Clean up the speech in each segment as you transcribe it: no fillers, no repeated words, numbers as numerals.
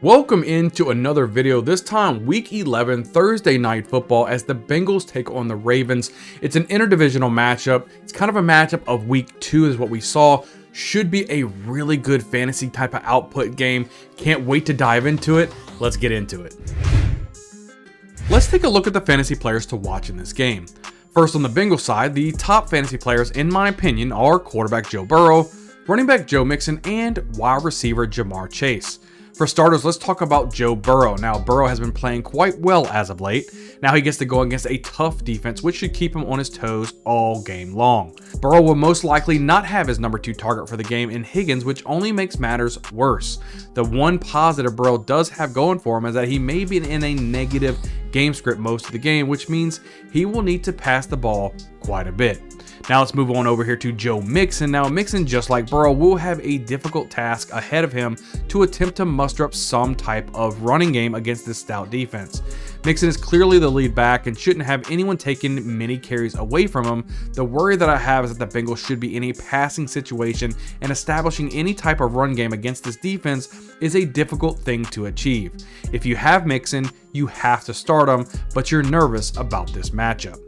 Welcome into another video, this time week 11 Thursday night football as the Bengals take on the Ravens. It's an interdivisional matchup. It's kind of a matchup of week 2 is what we saw. Should be a really good fantasy type of output game. Can't wait to dive into it. Let's get into it. Let's take a look at the fantasy players to watch in this game. First, on the Bengals side, the top fantasy players in my opinion are quarterback Joe Burrow, running back Joe Mixon, and wide receiver Jamar Chase. For starters, let's talk about Joe Burrow. Now, Burrow has been playing quite well as of late. Now he gets to go against a tough defense, which should keep him on his toes all game long. Burrow will most likely not have his number 2 target for the game in Higgins, which only makes matters worse. The one positive Burrow does have going for him is that he may be in a negative game script most of the game, which means he will need to pass the ball quite a bit. Now let's move on over here to Joe Mixon. Now Mixon, just like Burrow, will have a difficult task ahead of him to attempt to muster up some type of running game against this stout defense. Mixon is clearly the lead back and shouldn't have anyone taking many carries away from him. The worry that I have is that the Bengals should be in a passing situation, and establishing any type of run game against this defense is a difficult thing to achieve. If you have Mixon, you have to start him, but you're nervous about this matchup.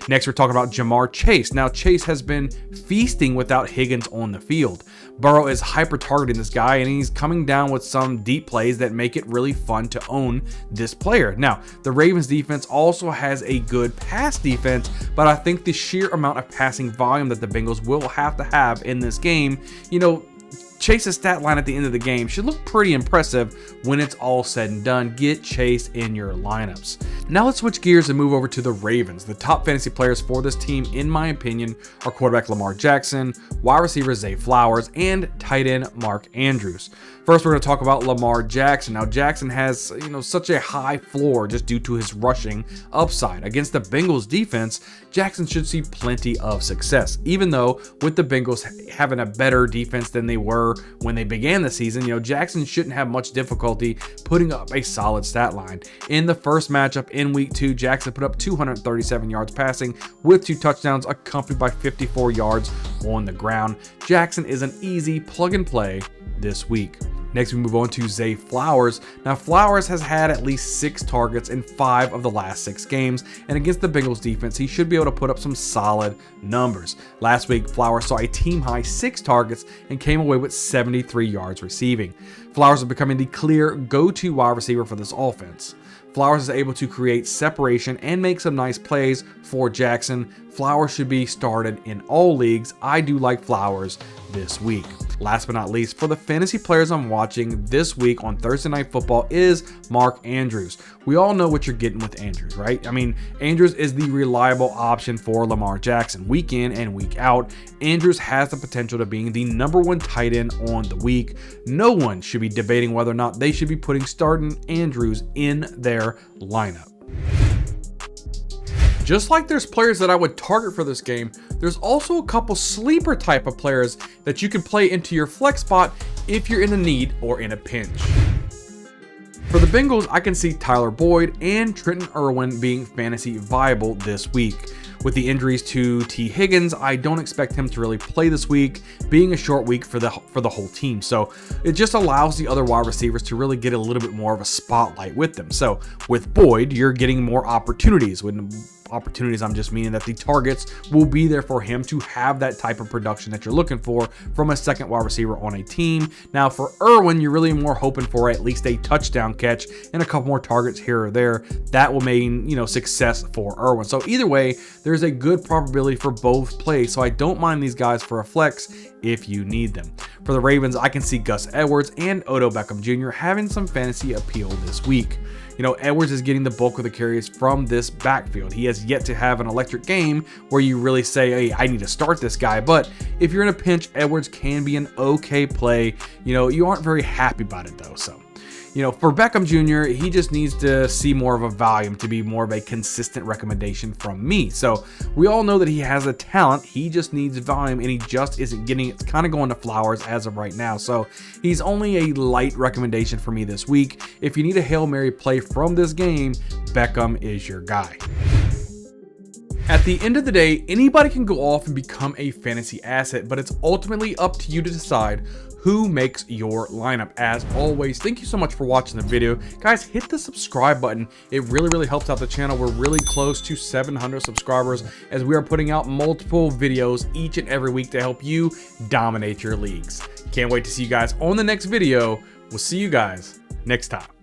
Next, we're talking about Jamar Chase. Now, Chase has been feasting without Higgins on the field. Burrow is hyper-targeting this guy, and he's coming down with some deep plays that make it really fun to own this player. Now, the Ravens defense also has a good pass defense, but I think the sheer amount of passing volume that the Bengals will have to have in this game, Chase's stat line at the end of the game should look pretty impressive when it's all said and done. Get Chase in your lineups. Now let's switch gears and move over to the Ravens. The top fantasy players for this team, in my opinion, are quarterback Lamar Jackson, wide receiver Zay Flowers, and tight end Mark Andrews. First, we're going to talk about Lamar Jackson. Now, Jackson has, such a high floor just due to his rushing upside. Against the Bengals defense, Jackson should see plenty of success. Even though with the Bengals having a better defense than they were when they began the season, Jackson shouldn't have much difficulty putting up a solid stat line. In the first matchup in week 2, Jackson put up 237 yards passing with 2 touchdowns accompanied by 54 yards on the ground. Jackson is an easy plug and play this week. Next, we move on to Zay Flowers. Now, Flowers has had at least 6 targets in 5 of the last 6 games, and against the Bengals defense, he should be able to put up some solid numbers. Last week, Flowers saw a team-high 6 targets and came away with 73 yards receiving. Flowers is becoming the clear go-to wide receiver for this offense. Flowers is able to create separation and make some nice plays for Jackson. Flowers should be started in all leagues. I do like Flowers this week. Last but not least, for the fantasy players I'm watching this week on Thursday Night Football is Mark Andrews. We all know what you're getting with Andrews, right? I mean, Andrews is the reliable option for Lamar Jackson. Week in and week out, Andrews has the potential to being the number 1 tight end on the week. No one should be debating whether or not they should be putting starting Andrews in their lineup. Just like there's players that I would target for this game, there's also a couple sleeper type of players that you can play into your flex spot if you're in a need or in a pinch. For the Bengals, I can see Tyler Boyd and Trenton Irwin being fantasy viable this week. With the injuries to T. Higgins, I don't expect him to really play this week, being a short week for the whole team. So it just allows the other wide receivers to really get a little bit more of a spotlight with them. So with Boyd, you're getting more opportunities. When opportunities, I'm just meaning that the targets will be there for him to have that type of production that you're looking for from a second wide receiver on a team. Now for Irwin, you're really more hoping for at least a touchdown catch and a couple more targets here or there. That will mean, success for Irwin. So either way, there's a good probability for both plays. So I don't mind these guys for a flex if you need them. For the Ravens, I can see Gus Edwards and Odell Beckham Jr. having some fantasy appeal this week. Edwards is getting the bulk of the carries from this backfield. He has yet to have an electric game where you really say, hey, I need to start this guy. But if you're in a pinch, Edwards can be an okay play. You aren't very happy about it though. So, for Beckham Jr., he just needs to see more of a volume to be more of a consistent recommendation from me. So we all know that he has a talent. He just needs volume, and he just isn't getting it. It's kind of going to Flowers as of right now. So he's only a light recommendation for me this week. If you need a Hail Mary play from this game, Beckham is your guy. At the end of the day, anybody can go off and become a fantasy asset, but it's ultimately up to you to decide who makes your lineup. As always, thank you so much for watching the video. Guys, hit the subscribe button. It really helps out the channel. We're really close to 700 subscribers as we are putting out multiple videos each and every week to help you dominate your leagues. Can't wait to see you guys on the next video. We'll see you guys next time.